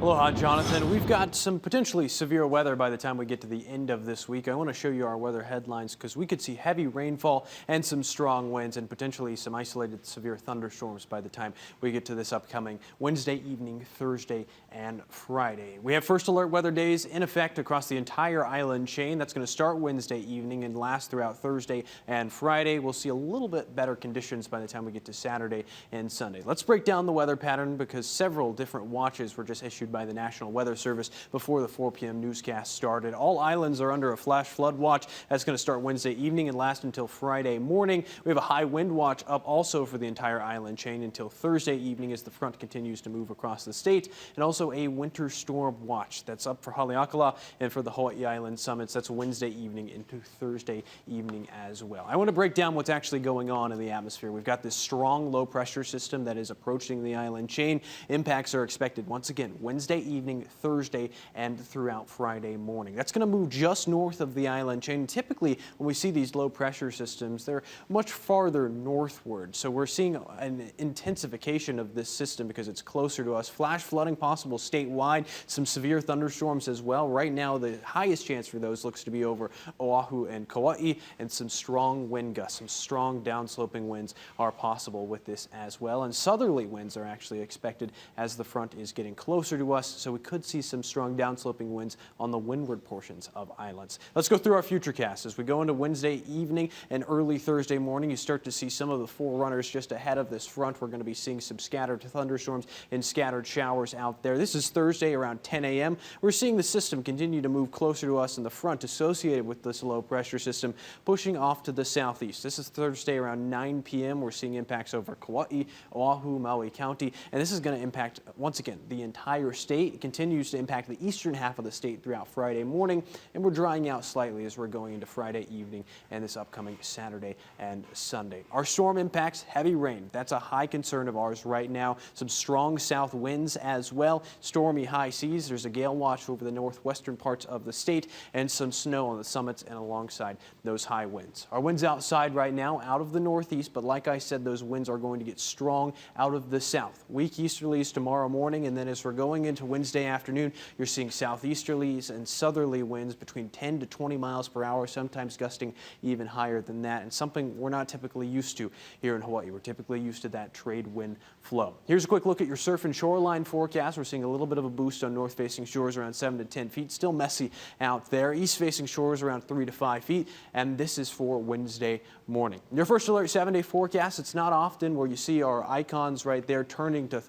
Aloha, Jonathan. We've got some potentially severe weather by the time we get to the end of this week. I want to show you our weather headlines because we could see heavy rainfall and some strong winds and potentially some isolated severe thunderstorms by the time we get to this upcoming Wednesday evening, Thursday, and Friday. We have first alert weather days in effect across the entire island chain. That's going to start Wednesday evening and last throughout Thursday and Friday. We'll see a little bit better conditions by the time we get to Saturday and Sunday. Let's break down the weather pattern because several different watches were just issued by the National Weather Service before the 4 p.m. newscast started. All islands are under a flash flood watch. That's going to start Wednesday evening and last until Friday morning. We have a high wind watch up also for the entire island chain until Thursday evening as the front continues to move across the state, and also a winter storm watch that's up for Haleakala and for the Hawaii Island summits. That's Wednesday evening into Thursday evening as well. I want to break down what's actually going on in the atmosphere. We've got this strong low pressure system that is approaching the island chain. Impacts are expected once again Wednesday evening, Thursday, and throughout Friday morning. That's going to move just north of the island chain. Typically, when we see these low pressure systems, they're much farther northward. So we're seeing an intensification of this system because it's closer to us. Flash flooding possible statewide, some severe thunderstorms as well. Right now, the highest chance for those looks to be over Oahu and Kauai, and some strong wind gusts, some strong downsloping winds are possible with this as well. And southerly winds are actually expected as the front is getting closer to us, so we could see some strong downsloping winds on the windward portions of islands. Let's go through our futurecast. As we go into Wednesday evening and early Thursday morning, you start to see some of the forerunners just ahead of this front. We're going to be seeing some scattered thunderstorms and scattered showers out there. This is Thursday around 10 a.m. We're seeing the system continue to move closer to us in the front associated with this low pressure system pushing off to the southeast. This is Thursday around 9 p.m. We're seeing impacts over Kauai, Oahu, Maui County, and this is going to impact, once again, the entire state. It continues to impact the eastern half of the state throughout Friday morning, and we're drying out slightly as we're going into Friday evening and this upcoming Saturday and Sunday. Our storm impacts heavy rain. That's a high concern of ours right now. Some strong south winds as well. Stormy high seas. There's a gale watch over the northwestern parts of the state and some snow on the summits and alongside those high winds. Our winds outside right now out of the northeast, but like I said, those winds are going to get strong out of the south. Weak easterlies tomorrow morning, and then as we're going into Wednesday afternoon, you're seeing southeasterlies and southerly winds between 10 to 20 miles per hour, sometimes gusting even higher than that, and something we're not typically used to here in Hawaii. We're typically used to that trade wind flow. Here's a quick look at your surf and shoreline forecast. We're seeing a little bit of a boost on north-facing shores around 7 to 10 feet. Still messy out there. East-facing shores around 3 to 5 feet, and this is for Wednesday morning. Your first alert 7-day forecast, it's not often where you see our icons right there turning to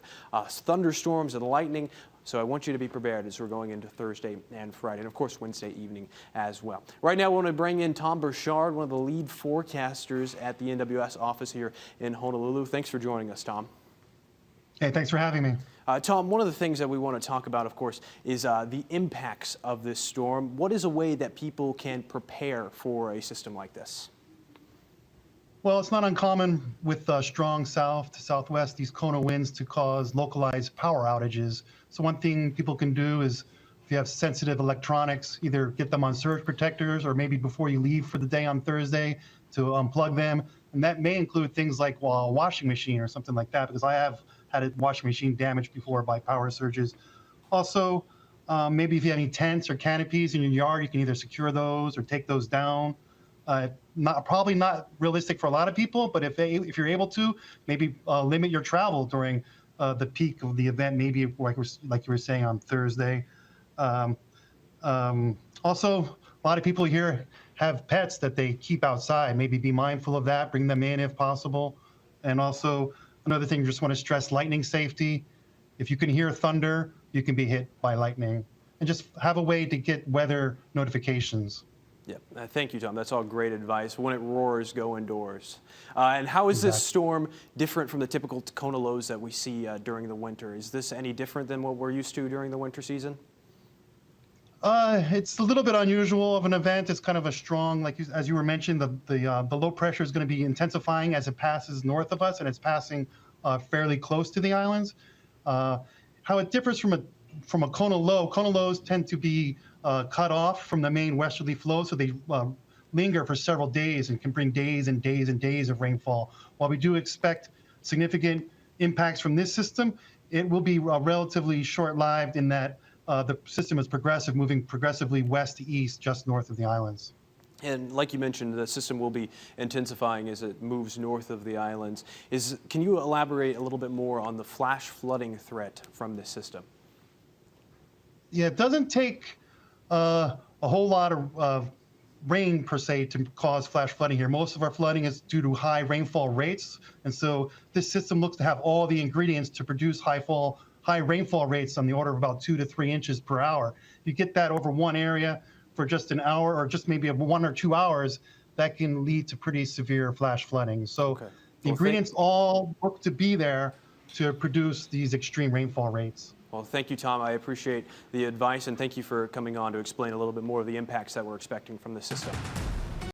thunderstorms and lightning. So I want you to be prepared as we're going into Thursday and Friday, and of course Wednesday evening as well. Right now, I want to bring in Tom Burchard, one of the lead forecasters at the NWS office here in Honolulu. Thanks for joining us, Tom. Hey, thanks for having me. Tom, one of the things that we want to talk about, of course, is the impacts of this storm. What is a way that people can prepare for a system like this? Well, it's not uncommon with strong south to southwest, these Kona winds to cause localized power outages. So one thing people can do is, if you have sensitive electronics, either get them on surge protectors or maybe before you leave for the day on Thursday to unplug them. And that may include things like a washing machine or something like that, because I have had a washing machine damaged before by power surges. Also, maybe if you have any tents or canopies in your yard, you can either secure those or take those down. Probably not realistic for a lot of people, but if you're able to, maybe limit your travel during the peak of the event, maybe like you were saying on Thursday. Also, a lot of people here have pets that they keep outside. Maybe be mindful of that, bring them in if possible. And also, another thing, just want to stress lightning safety. If you can hear thunder, you can be hit by lightning. And just have a way to get weather notifications. Yeah, thank you, Tom. That's all great advice. When it roars, go indoors. And how is this storm different from the typical Kona lows that we see during the winter? Is this any different than what we're used to during the winter season? It's a little bit unusual of an event. It's kind of a strong, as you were mentioning, the low pressure is going to be intensifying as it passes north of us, and it's passing fairly close to the islands. How it differs from a Kona low, Kona lows tend to be cut off from the main westerly flow, so they linger for several days and can bring days and days and days of rainfall. While we do expect significant impacts from this system, it will be relatively short-lived in that the system is progressive, moving progressively west to east, just north of the islands. And like you mentioned, the system will be intensifying as it moves north of the islands. Can you elaborate a little bit more on the flash flooding threat from this system? Yeah, it doesn't take a whole lot of rain per se to cause flash flooding here. Most of our flooding is due to high rainfall rates, and so this system looks to have all the ingredients to produce high rainfall rates on the order of about 2 to 3 inches per hour. You get that over one area for just an hour, or just maybe 1 or 2 hours, that can lead to pretty severe flash flooding. So Okay. the ingredients all look to be there to produce these extreme rainfall rates. Well, thank you, Tom. I appreciate the advice, and thank you for coming on to explain a little bit more of the impacts that we're expecting from the system.